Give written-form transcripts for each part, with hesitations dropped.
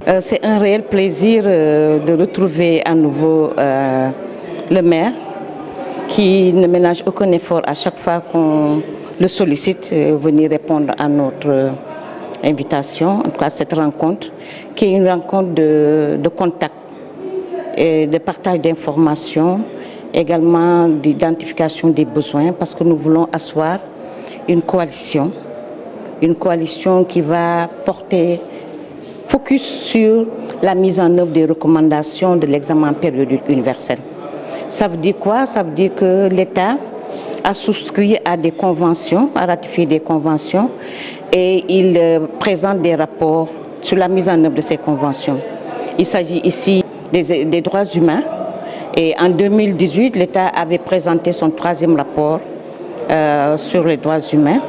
C'est un réel plaisir de retrouver à nouveau le maire qui ne ménage aucun effort à chaque fois qu'on le sollicite venir répondre à notre invitation, en tout cas cette rencontre, qui est une rencontre de contact et de partage d'informations, également d'identification des besoins, parce que nous voulons asseoir une coalition qui va porter focus sur la mise en œuvre des recommandations de l'examen périodique universel. Ça veut dire quoi? Ça veut dire que l'État a souscrit à des conventions, a ratifié des conventions et il présente des rapports sur la mise en œuvre de ces conventions. Il s'agit ici des droits humains et en 2018, l'État avait présenté son 3e rapport sur les droits humains.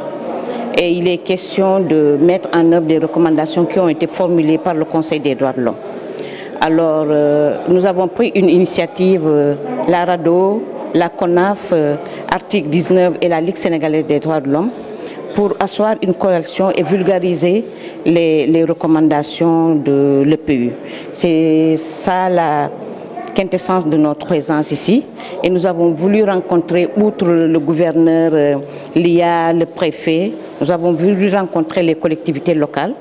Et il est question de mettre en œuvre des recommandations qui ont été formulées par le Conseil des droits de l'homme. Alors, nous avons pris une initiative, la RADDHO, la CONAF, Article 19 et la Ligue sénégalaise des droits de l'homme, pour asseoir une coalition et vulgariser les recommandations de l'EPU. C'est ça la quintessence de notre présence ici. Et nous avons voulu rencontrer, outre le gouverneur, l'IA, le préfet, nous avons voulu rencontrer les collectivités locales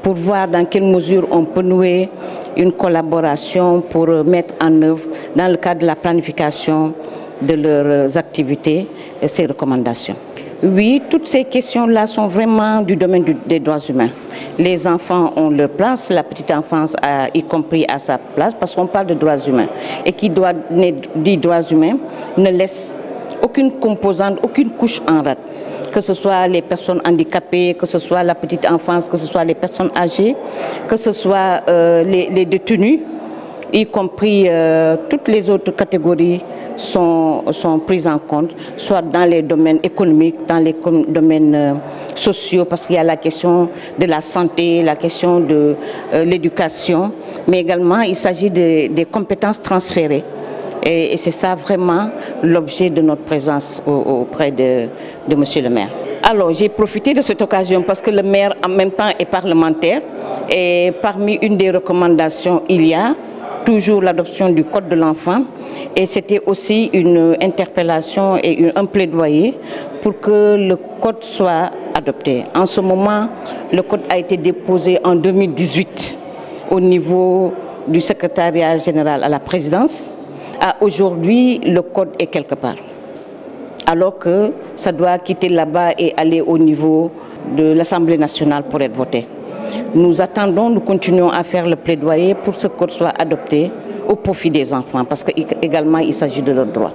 pour voir dans quelle mesure on peut nouer une collaboration pour mettre en œuvre, dans le cadre de la planification de leurs activités, ces recommandations. Oui, toutes ces questions-là sont vraiment du domaine des droits humains. Les enfants ont leur place, la petite enfance a y compris à sa place, parce qu'on parle de droits humains. Et qui dit droits humains ne laisse aucune composante, aucune couche en rade. Que ce soit les personnes handicapées, que ce soit la petite enfance, que ce soit les personnes âgées, que ce soit les détenus, y compris toutes les autres catégories sont prises en compte, soit dans les domaines économiques, dans les domaines sociaux, parce qu'il y a la question de la santé, la question de l'éducation, mais également il s'agit des compétences transférées. Et c'est ça vraiment l'objet de notre présence auprès de Monsieur le maire. Alors j'ai profité de cette occasion parce que le maire en même temps est parlementaire et parmi une des recommandations il y a toujours l'adoption du Code de l'enfant et c'était aussi une interpellation et un plaidoyer pour que le Code soit adopté. En ce moment, le Code a été déposé en 2018 au niveau du secrétariat général à la présidence. Aujourd'hui, le Code est quelque part, alors que ça doit quitter là-bas et aller au niveau de l'Assemblée nationale pour être voté. Nous attendons, nous continuons à faire le plaidoyer pour que ce code soit adopté au profit des enfants, parce qu'également il s'agit de leurs droits.